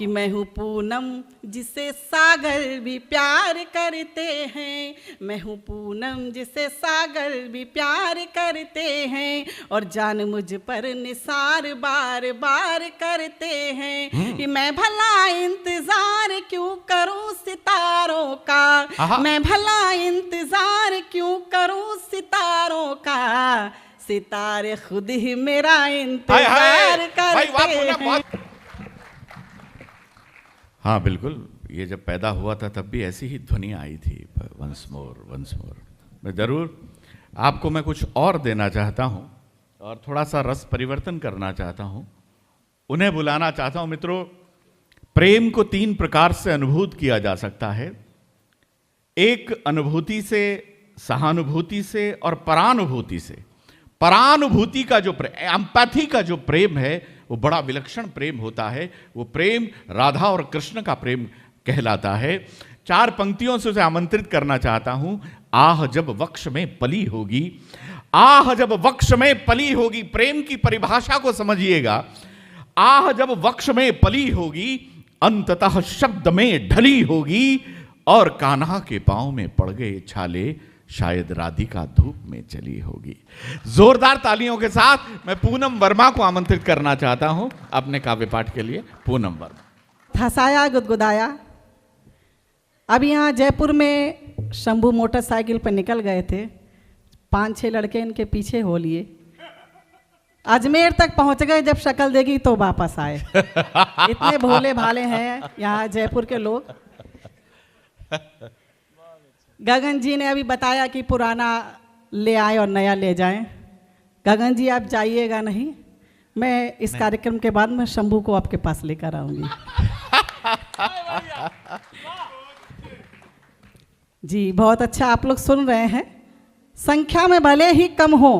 कि मैं हूँ पूनम जिसे सागर भी प्यार करते हैं, मैं हूँ पूनम जिसे सागर भी प्यार करते हैं, और जान मुझ पर निसार बार बार करते हैं कि मैं भला इंतजार क्यों करूं सितारों का, मैं भला इंतजार क्यों करूं सितारों का, सितारे खुद ही मेरा इंतजार करते हैं। हाँ बिल्कुल, ये जब पैदा हुआ था तब भी ऐसी ही ध्वनि आई थी, वंस मोर वंस मोर। मैं जरूर आपको मैं कुछ और देना चाहता हूँ और थोड़ा सा रस परिवर्तन करना चाहता हूँ, उन्हें बुलाना चाहता हूँ। मित्रों, प्रेम को 3 प्रकार से अनुभूत किया जा सकता है। एक अनुभूति से, सहानुभूति से और परानुभूति से। परानुभूति का जो प्रेम, एम्पैथी का जो प्रेम है, वो बड़ा विलक्षण प्रेम होता है। वो प्रेम राधा और कृष्ण का प्रेम कहलाता है। 4 पंक्तियों से उसे आमंत्रित करना चाहता हूं। आह जब वक्ष में पली होगी, आह जब वक्ष में पली होगी, प्रेम की परिभाषा को समझिएगा। आह जब वक्ष में पली होगी, अंततः शब्द में ढली होगी, और कान्हा के पांव में पड़ गए छाले, शायद राधिका धूप में चली होगी। जोरदार तालियों के साथ मैं पूनम वर्मा को आमंत्रित करना चाहता हूं अपने काव्य पाठ के लिए। पूनम वर्मा। हंसाया गुदगुदाया। अब यहाँ जयपुर में शंभू मोटरसाइकिल पर निकल गए थे, 5-6 लड़के इनके पीछे हो लिए, अजमेर तक पहुंच गए। जब शक्ल देगी तो वापस आए। इतने भोले भाले हैं यहाँ जयपुर के लोग। गगन जी ने अभी बताया कि पुराना ले आए और नया ले जाएं। गगन जी आप जाइएगा नहीं, मैं इस कार्यक्रम के बाद मैं शंभू को आपके पास लेकर आऊंगी। जी बहुत अच्छा, आप लोग सुन रहे हैं। संख्या में भले ही कम हो,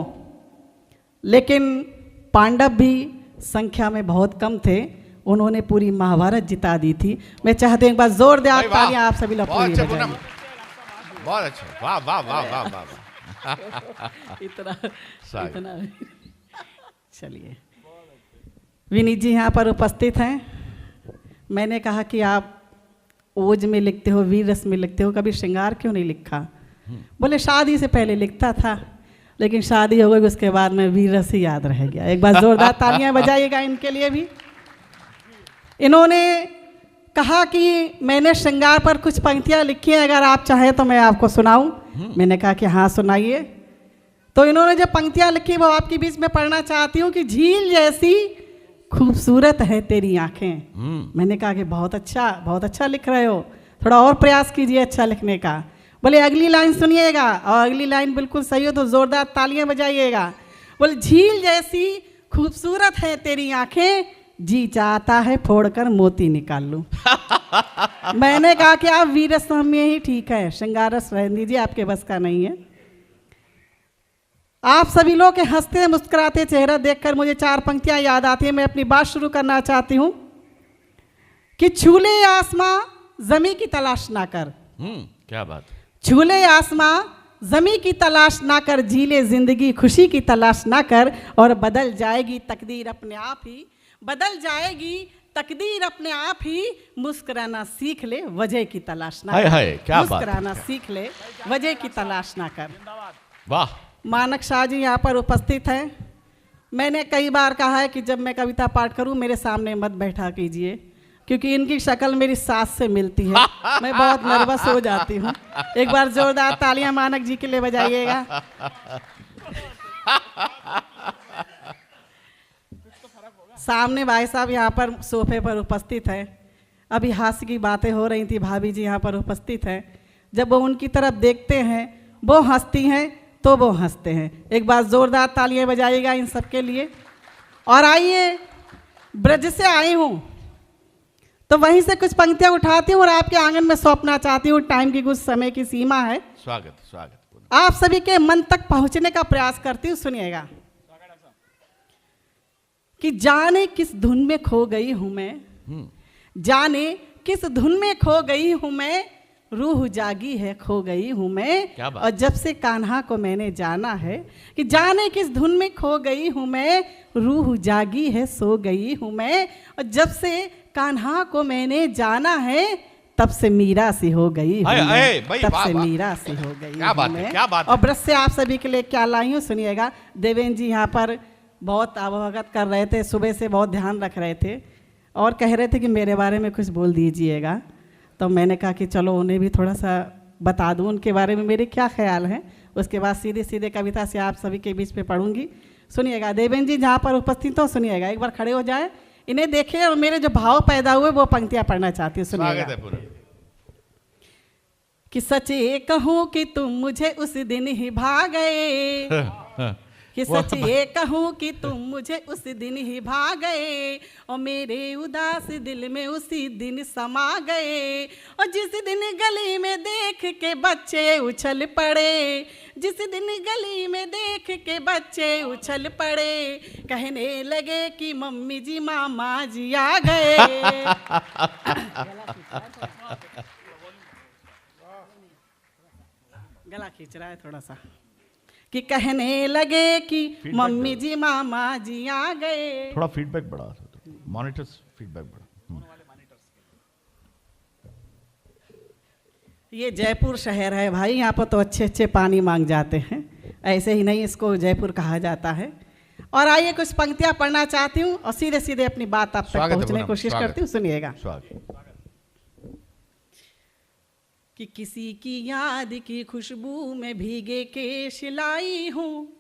लेकिन पांडव भी संख्या में बहुत कम थे। उन्होंने पूरी महाभारत जिता दी थी। मैं चाहते हैं एक बार जोरदार तालियां आप सभी लोग पूरी बजाएं। बहुत अच्छा, वाह वाह वाह वाह वाह। इतना चलिए, विनीत जी यहाँ पर उपस्थित हैं। मैंने कहा कि आप ओज में लिखते हो, वीर रस में लिखते हो, कभी श्रृंगार क्यों नहीं लिखा? बोले शादी से पहले लिखता था, लेकिन शादी हो गई उसके बाद में वीर रस ही याद रह गया। एक बार जोरदार तालियां बजाइएगा इनके लिए भी। इन्होंने कहा कि मैंने श्रृंगार पर कुछ पंक्तियां लिखी हैं, अगर आप चाहें तो मैं आपको सुनाऊं। मैंने कहा कि हाँ सुनाइए। तो इन्होंने जो पंक्तियां लिखी वो आपके बीच में पढ़ना चाहती हूँ कि झील जैसी खूबसूरत है तेरी आंखें। मैंने कहा कि बहुत अच्छा लिख रहे हो, थोड़ा और प्रयास कीजिए अच्छा लिखने का। बोले अगली लाइन सुनिएगा, और अगली लाइन बिल्कुल सही हो तो जोरदार तालियां बजाइएगा। बोले झील जैसी खूबसूरत है तेरी आंखें, जी चाहता है फोड़कर मोती निकाल लूं। मैंने कहा कि आप वीरस में ही ठीक है, श्रृंगारस रहने दीजिए, आपके बस का नहीं है। आप सभी लोग के हंसते मुस्कुराते चेहरा देखकर मुझे 4 पंक्तियां याद आती हैं। मैं अपनी बात शुरू करना चाहती हूं कि छूले आसमां जमी की तलाश ना कर। क्या बात। छूले आसमां जमी की तलाश ना कर, झीले जिंदगी खुशी की तलाश ना कर, और बदल जाएगी तकदीर अपने आप ही, बदल जाएगी तकदीर अपने आप ही। मुस्कुराना सीख ले, वजह की तलाश ना कर। क्या मुस्कुराना सीख ले, वजह की तलाश ना कर। वाह। मानक शाह जी यहाँ पर उपस्थित हैं। मैंने कई बार कहा है कि जब मैं कविता पाठ करूँ मेरे सामने मत बैठा कीजिए, क्योंकि इनकी शक्ल मेरी सास से मिलती है, मैं बहुत नर्वस हो जाती हूँ। एक बार जोरदार तालियां मानक जी के लिए बजाइएगा। सामने भाई साहब यहाँ पर सोफे पर उपस्थित हैं। अभी हास्य की बातें हो रही थी, भाभी जी यहाँ पर उपस्थित हैं। जब वो उनकी तरफ देखते हैं, वो हंसती हैं तो वो हंसते हैं। एक बार जोरदार तालियां बजाइएगा इन सब के लिए। और आइए, ब्रज से आई हूँ तो वहीं से कुछ पंक्तियां उठाती हूँ और आपके आंगन में सौंपना चाहती हूँ। टाइम की कुछ समय की सीमा है। स्वागत। आप सभी के मन तक पहुंचने का प्रयास करती हूँ, सुनिएगा। कि जाने किस धुन में खो गई हूं मैं, जाने किस धुन में खो गई हूं मैं, रूह जागी है खो गई हूं मैं। और जब से कान्हा को मैंने जाना है, कि जाने किस धुन में खो गई हूं मैं, रूह जागी है सो गई हूं मैं। और जब से कान्हा को मैंने जाना है, तब से मीरा सी हो गई हूँ मैं, तब से मीरा सी हो गई क्या बात है, क्या बात है। और ब्रज से आप सभी के लिए क्या लाई हूँ सुनिएगा। देवेंद्र जी यहाँ पर बहुत अवगत कर रहे थे, सुबह से बहुत ध्यान रख रहे थे और कह रहे थे कि मेरे बारे में कुछ बोल दीजिएगा। तो मैंने कहा कि चलो उन्हें भी थोड़ा सा बता दूं उनके बारे में मेरे क्या ख्याल हैं। उसके बाद सीधे सीधे कविता से आप सभी के बीच में पढ़ूंगी। सुनिएगा, देवेंद्र जी जहाँ पर उपस्थित हो सुनिएगा, एक बार खड़े हो जाए, इन्हें देखें और मेरे जो भाव पैदा हुए वो पंक्तियाँ पढ़ना चाहती हूँ। सुनिएगा कि सच ये कहूँ कि तुम मुझे उस दिन ही भा गए, कि सच ये कहूँ कि तुम मुझे उस दिन ही भा गए और मेरे उदास दिल में उसी दिन समा गए। और जिस दिन गली में देख के बच्चे उछल पड़े, जिस दिन गली में देख के बच्चे उछल पड़े, कहने लगे कि मम्मी जी मामा जी आ गए। गला खींच रहा है थोड़ा सा, कि कहने लगे कि मम्मी जी मामा जी आ गए। थोड़ा फीडबैक बढ़ा, मॉनिटर्स फीडबैक बढ़ा। ये जयपुर शहर है भाई, यहाँ पर तो अच्छे अच्छे पानी मांग जाते हैं, ऐसे ही नहीं इसको जयपुर कहा जाता है। और आइए कुछ पंक्तियाँ पढ़ना चाहती हूँ और सीधे सीधे अपनी बात आप तक पहुँचने की कोशिश करती हूँ। सुनिएगा कि किसी की याद की खुशबू में भीगे केश लाई हूँ,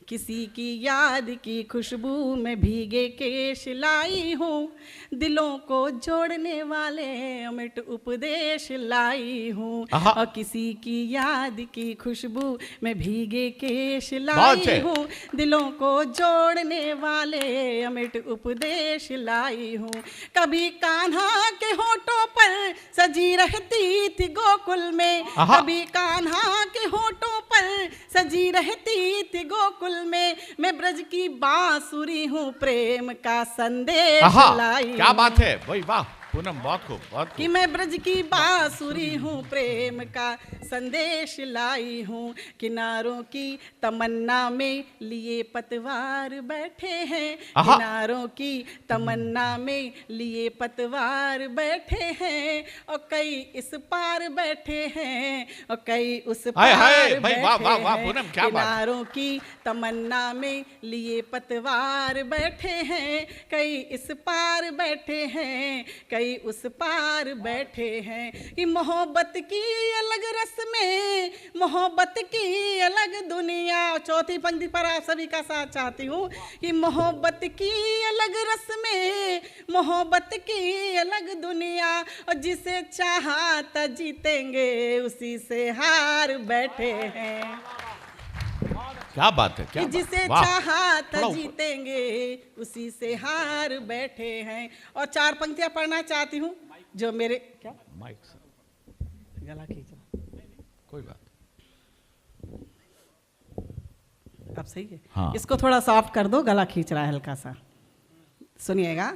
किसी की याद की खुशबू में भीगे केश लाई हूँ, दिलों को जोड़ने वाले अमिट उपदेश लाई हूँ। और किसी की याद की खुशबू में भीगे केश लाई हूँ, दिलों को जोड़ने वाले अमिट उपदेश लाई हूँ। कभी कान्हा के होठों पर सजी रहती थी गोकुल में, कभी कान्हा के होठों पर सजी रहती थी गोकुल में, मैं ब्रज की बांसुरी हूँ, प्रेम का संदेश लाई। क्या बात है भाई, वाह पूनम, बहुत खूब, बहुत खूब। कि मैं ब्रज की बांसुरी हूँ, प्रेम का संदेश लाई हूँ। किनारों की तमन्ना में लिए पतवार बैठे हैं, किनारों की तमन्ना में लिए पतवार बैठे हैं, और कई इस पार बैठे हैं और कई उस पार बैठे हैं। किनारों की तमन्ना में लिए पतवार बैठे हैं, कई इस पार बैठे हैं, कई उस पार बैठे हैं। कि मोहब्बत की अलग रस्में, मोहब्बत की अलग दुनिया। चौथी पंक्ति पर आप सभी का साथ चाहती हूँ कि मोहब्बत की अलग रस्में, मोहब्बत की अलग दुनिया, और जिसे चाहा त जीतेंगे उसी से हार बैठे हैं। क्या बात है, क्या जिसे चाहा था जीतेंगे उसी से हार बैठे हैं। और चार पंक्तियां पढ़ना चाहती हूँ जो मेरे क्या माइक गला खींच रहा, कोई बात, अब सही है। हाँ। इसको थोड़ा सॉफ्ट कर दो, गला खींच रहा है हल्का सा। सुनिएगा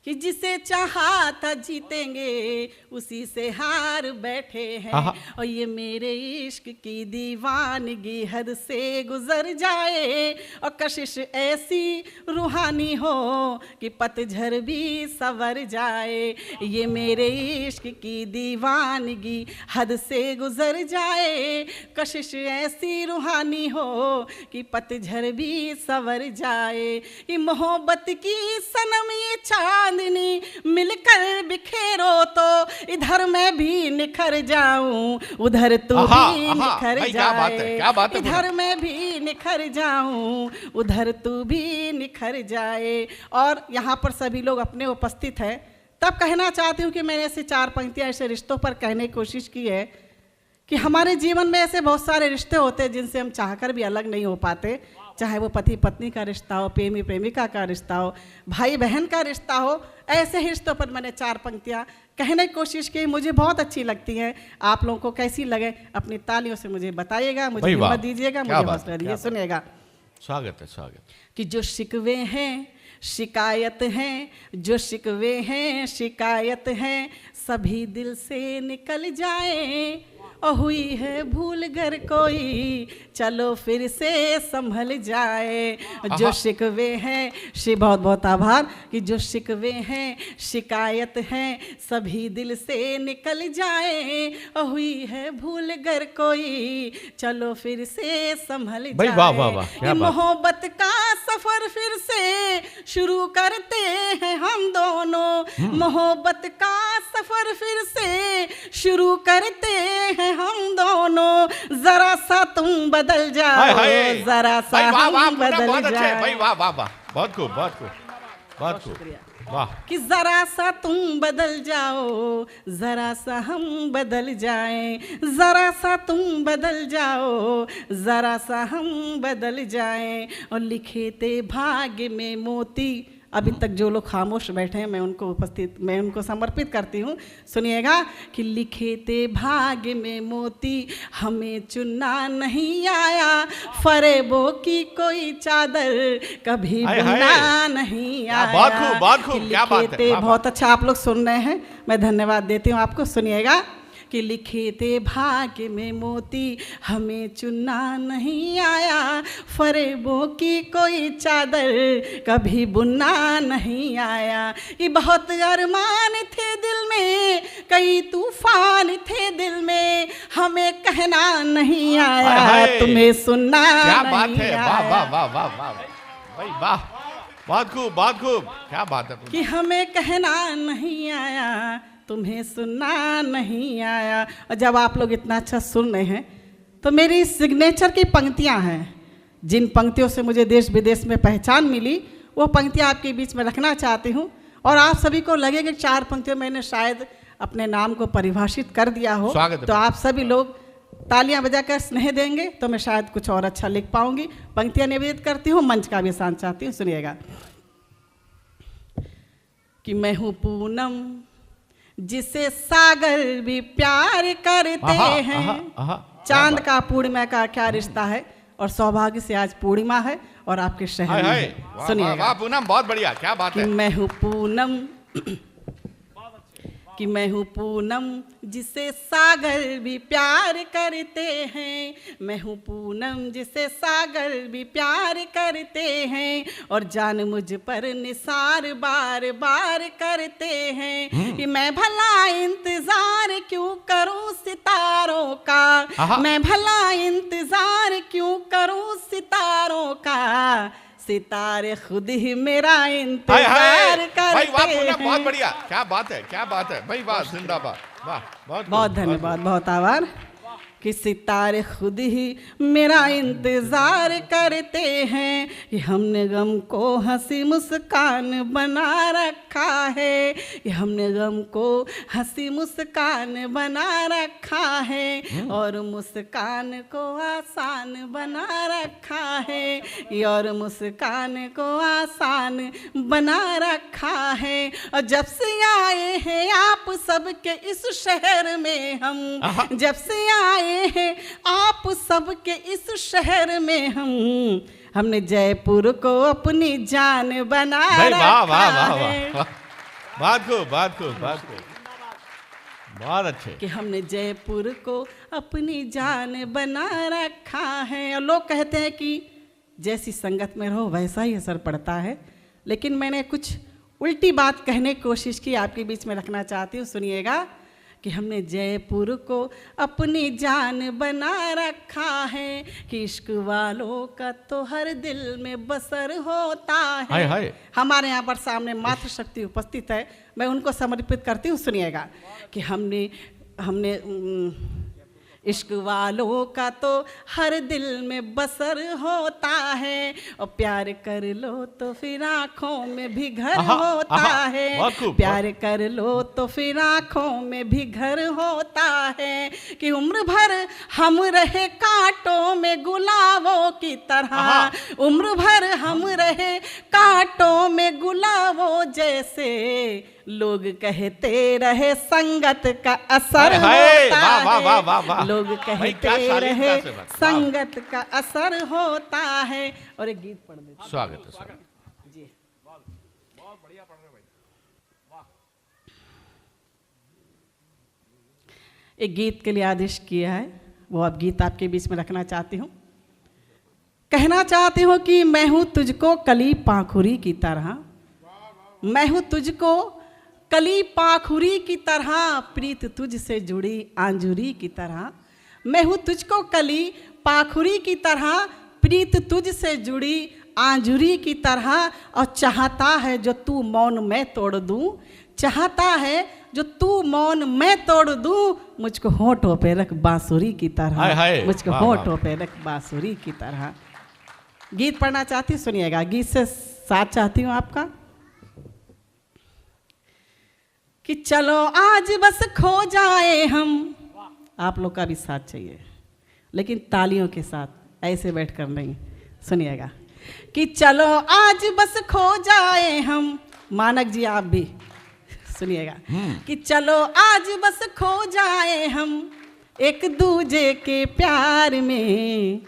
कि जिसे चाहा था जीतेंगे उसी से हार बैठे हैं। और ये मेरे इश्क की दीवानगी हद से गुजर जाए, और कशिश ऐसी रूहानी हो कि पतझड़ भी सवर जाए। ये मेरे इश्क की दीवानगी हद से गुजर जाए, कशिश ऐसी रूहानी हो कि पतझड़ भी सवर जाए। कि मोहब्बत की सनम ये चांदनी मिलकर बिखेरो तो इधर मैं भी निखर जाऊं, उधर तू भी निखर जाए। इधर मैं भी निखर जाऊं, उधर तू भी निखर जाए। और यहाँ पर सभी लोग अपने उपस्थित हैं, तब कहना चाहती हूँ कि मैंने ऐसे चार पंक्तियाँ ऐसे रिश्तों पर कहने की कोशिश की है कि हमारे जीवन में ऐसे बहुत सारे रिश्ते होते हैं जिनसे हम चाहकर भी अलग नहीं हो पाते। चाहे वो पति पत्नी का रिश्ता हो, प्रेमी प्रेमिका का रिश्ता हो, भाई बहन का रिश्ता हो, ऐसे ही रिश्तों पर मैंने चार पंक्तियाँ कहने की कोशिश की। मुझे बहुत अच्छी लगती हैं। आप लोगों को कैसी लगे अपनी तालियों से मुझे बताइएगा, मुझे हिम्मत दीजिएगा, मुझे हौसला दीजिए। सुनिएगा, स्वागत है, स्वागत। कि जो शिकवे हैं शिकायत हैं, जो शिकवे हैं शिकायत हैं, सभी दिल से निकल जाए। हुई है भूल घर कोई, चलो फिर से संभल जाए। जो शिकवे हैं, बहुत बहुत आभार, कि जो शिकवे हैं शिकायत हैं सभी दिल से निकल जाए। हुई है भूल घर कोई, चलो फिर से संभल जाए। वाह वाह वाह, क्या बात। मोहब्बत का सफर फिर से शुरू करते हैं हम दोनों। मोहब्बत का सफर फिर से शुरू करते हैं हम दोनों। जरा सा तुम बदल जाओ, जरा सा हम बदल जाए। भाई वाह वाह वाह, बहुत खूब बहुत खूब बहुत खूब, वाह। कि जरा सा तुम बदल जाओ, जरा सा हम बदल जाएं, जरा सा तुम बदल जाओ, जरा सा हम बदल जाएं। और लिखे थे भाग्य में मोती। अभी तक जो लोग खामोश बैठे हैं मैं उनको समर्पित करती हूँ। सुनिएगा कि लिखे थे भाग्य में मोती, हमें चुनना नहीं आया। फरेबों की कोई चादर कभी बुनना नहीं आया। बहुत खूब बहुत खूब, क्या बात है। बहुत अच्छा, आप लोग सुन रहे हैं, मैं धन्यवाद देती हूँ आपको। सुनिएगा कि लिखे थे भाग्य में मोती, हमें चुनना नहीं आया। फरेबों की कोई चादर कभी बुनना नहीं आया। ये बहुत अरमान थे दिल में, कई तूफान थे दिल में, हमें कहना नहीं आया, तुम्हें सुनना क्या नहीं बात है। आया। वाह वाह वाह वाह वाह भाई वाह, बहुत खूब बहुत खूब, क्या बात है। कि हमें कहना नहीं आया, तुम्हें सुनना नहीं आया। और जब आप लोग इतना अच्छा सुन रहे हैं तो मेरी सिग्नेचर की पंक्तियां हैं, जिन पंक्तियों से मुझे देश विदेश में पहचान मिली, वो पंक्तियां आपके बीच में रखना चाहती हूँ। और आप सभी को लगे कि 4 पंक्तियों मैंने शायद अपने नाम को परिभाषित कर दिया हो, तो आप सभी लोग तालियां बजाकर स्नेह देंगे तो मैं शायद कुछ और अच्छा लिख पाऊंगी। पंक्तियां निवेदित करती हूँ, मंच का भी शांत चाहती हूँ। सुनिएगा कि मैं हूँ पूनम जिसे सागर भी प्यार करते हैं। चांद का पूर्णिमा का क्या रिश्ता है, और सौभाग्य से आज पूर्णिमा है और आपके शहर में है। सुनिएगा पूनम, बहुत बढ़िया, क्या बात है। मैं हूँ पूनम, कि मैं हूँ पूनम जिसे सागर भी प्यार करते हैं। मैं हूँ पूनम जिसे सागर भी प्यार करते हैं, और जान मुझ पर निसार बार बार करते हैं। कि मैं भला इंतजार क्यों करूं सितारों का, मैं भला इंतजार क्यों करूं सितारों का, सितारे खुद ही मेरा इंतजार करते हैं। बहुत बढ़िया, क्या बात है, क्या बात है भाई, वाह, जिंदाबाद, वाह, बहुत धन्यवाद, बहुत आभार। कि सितारे खुद ही मेरा इंतजार करते हैं, कि हमने गम को हंसी मुस्कान बना रखा है, कि हमने गम को हंसी मुस्कान बना रखा है, और मुस्कान को आसान बना रखा है, और मुस्कान को आसान बना रखा है। और जब से आए हैं आप सबके इस शहर में हम, जब से आए हैं आप सबके इस शहर में हमने जयपुर को अपनी जान बना रखा है। बहुत खूब, बहुत खूब, बहुत खूब, बहुत अच्छे। कि हमने जयपुर को अपनी जान बना रखा है। और लोग कहते हैं कि जैसी संगत में रहो वैसा ही असर पड़ता है, लेकिन मैंने कुछ उल्टी बात कहने की कोशिश की, आपके बीच में रखना चाहती हूँ। सुनिएगा कि हमने जयपुर को अपनी जान बना रखा है, कि इश्क वालों का तो हर दिल में बसर होता है। हाय। हमारे यहाँ पर सामने मातृशक्ति उपस्थित है, मैं उनको समर्पित करती हूँ। सुनिएगा कि हमने इश्क वालों का तो हर दिल में बसर होता है, और प्यार कर लो तो फिर आँखों में भी घर होता है, प्यार कर लो तो फिर आँखों में भी घर होता है। कि उम्र भर हम रहे कांटों में गुलाबों की तरह, उम्र भर हम रहे कांटों में गुलाबों जैसे, लोग कहते रहे संगत का असर होता है, लोग कहते रहे संगत का असर होता है। और एक गीत पढ़ देते। स्वागत है, स्वागत जी। बहुत बढ़िया पढ़ रहे भाई, एक गीत के लिए आदेश किया है, वो अब गीत आपके बीच में रखना चाहती हूँ। कहना चाहती हूँ कि मैं हूँ तुझको कली पाखुरी की तरह, मैं हूँ तुझको कली पाखुरी की तरह, प्रीत तुझसे जुड़ी आंजुरी की तरह। मैं हूँ तुझको कली पाखुरी की तरह, प्रीत तुझसे जुड़ी आंजुरी की तरह। और चाहता है जो तू मौन मैं तोड़ दूँ, चाहता है जो तू मौन मैं तोड़ दूँ, मुझको होठों पे रख बांसुरी की तरह, मुझको होठों पे रख बांसुरी की तरह। गीत पढ़ना चाहती, सुनिएगा, गीत से साथ चाहती हूँ आपका। कि चलो आज बस खो जाए हम, आप लोग का भी साथ चाहिए लेकिन तालियों के साथ, ऐसे बैठकर नहीं। सुनिएगा कि चलो आज बस खो जाए हम, मानक जी आप भी सुनिएगा। कि चलो आज बस खो जाए हम एक दूजे के प्यार में,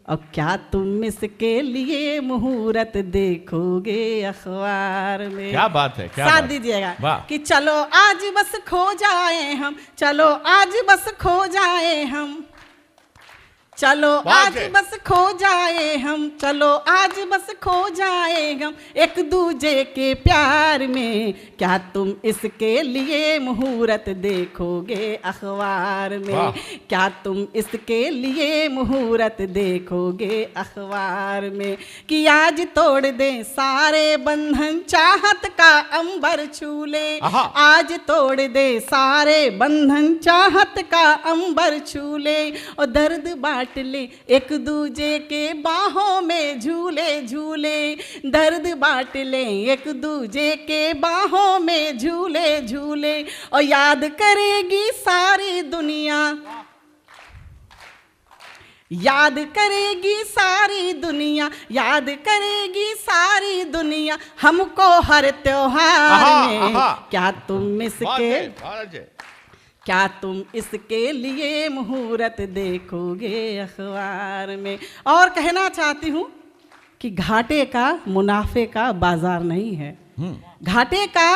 और क्या तुम इसके लिए मुहूर्त देखोगे अखबार में। क्या बात है, क्या साथ दीजिएगा। कि चलो आज बस खो जाए हम, चलो आज बस खो जाए हम, चलो आज बस खो जाए हम, चलो आज बस खो जाए हम एक दूजे के प्यार में। क्या तुम इसके लिए मुहूर्त देखोगे अखबार में, क्या तुम इसके लिए मुहूर्त देखोगे अखबार में। कि आज तोड़ दे सारे बंधन चाहत का अंबर छू ले, आज तोड़ दे सारे बंधन चाहत का अंबर छू ले, और दर्द बांट ले एक दूजे के बाहों में झूले झूले, दर्द बांट ले एक दूजे के बाहों में झूले झूले। और याद करेगी सारी दुनिया, याद करेगी सारी दुनिया, याद करेगी सारी दुनिया हमको हर त्योहार में। क्या तुम इसके, क्या तुम इसके लिए मुहूर्त देखोगे अखबार में। और कहना चाहती हूँ कि घाटे का मुनाफे का बाजार नहीं है, घाटे का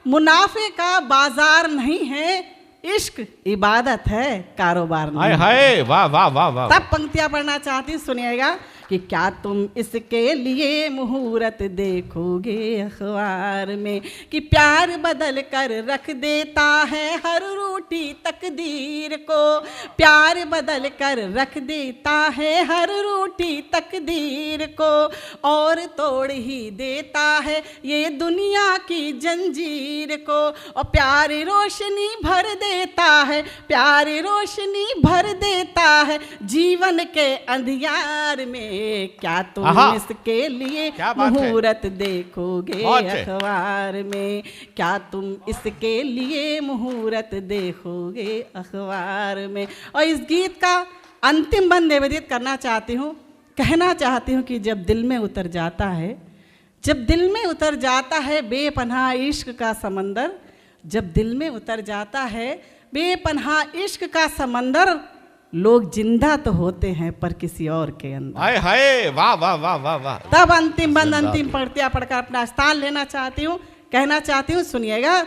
मुनाफे का बाजार नहीं है, इश्क इबादत है कारोबार नहीं। हाय वाह वाह वाह वाह। तब पंक्तियां पढ़ना चाहती, सुनिएगा। कि क्या तुम इसके लिए मुहूर्त देखोगे अखबार में। कि प्यार बदल कर रख देता है हर रूठी तकदीर को, प्यार बदल कर रख देता है हर रूठी तकदीर को, और तोड़ ही देता है ये दुनिया की जंजीर को। और प्यार रोशनी भर देता है, प्यार रोशनी भर देता है जीवन के अंधियार में। क्या तुम इसके लिए मुहूर्त देखोगे अखबार में, क्या तुम इसके लिए मुहूर्त देखोगे अखबार में। और इस गीत का अंतिम बंद निवेदित करना चाहती हूँ। कहना चाहती हूँ कि जब दिल में उतर जाता है, जब दिल में उतर जाता है बेपनाह इश्क का समंदर, जब दिल में उतर जाता है बेपनाह इश्क का समंदर, लोग जिंदा तो होते हैं पर किसी और के अंदर। हाय हाय वाह वाह वाह वाह वाह। तब अंतिम बंद, अंतिम पंक्तियां पढ़कर अपना स्थान लेना चाहती हूँ। कहना चाहती हूँ, सुनिएगा।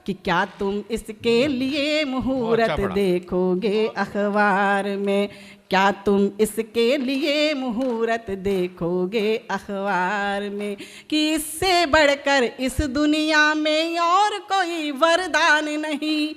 कि क्या तुम इसके लिए मुहूर्त देखोगे अखबार में, क्या तुम इसके लिए मुहूर्त देखोगे अखबार में। कि इससे बढ़कर इस दुनिया में और कोई वरदान नहीं,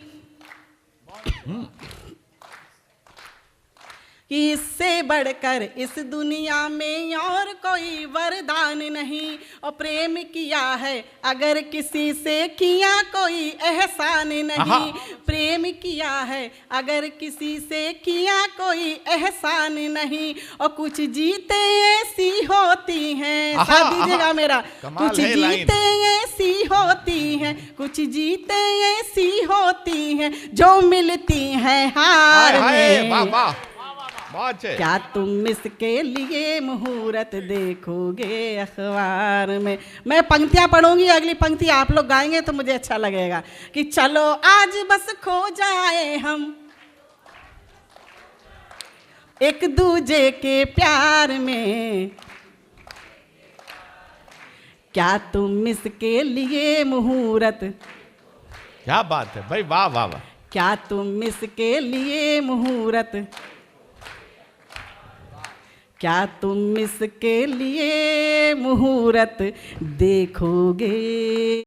कि इससे बढ़कर इस दुनिया में और कोई वरदान नहीं। और प्रेम किया है अगर किसी से किया कोई एहसान नहीं, प्रेम किया है अगर किसी से किया कोई एहसान नहीं। और कुछ जीते ऐसी होती हैं, साथ दीजिएगा मेरा। कुछ जीते ऐसी होती हैं, कुछ जीते ऐसी होती हैं जो मिलती हैं हार में। क्या तुम इसके लिए मुहूर्त देखोगे अखबार में। मैं पंक्तियां पढ़ूंगी, अगली पंक्ति आप लोग गाएंगे तो मुझे अच्छा लगेगा। कि चलो आज बस खो जाए हम एक दूजे के प्यार में, क्या तुम इसके लिए मुहूर्त। क्या बात है भाई, वाह वाह वाह। क्या तुम इसके लिए मुहूर्त, क्या तुम इसके लिए मुहूर्त देखोगे?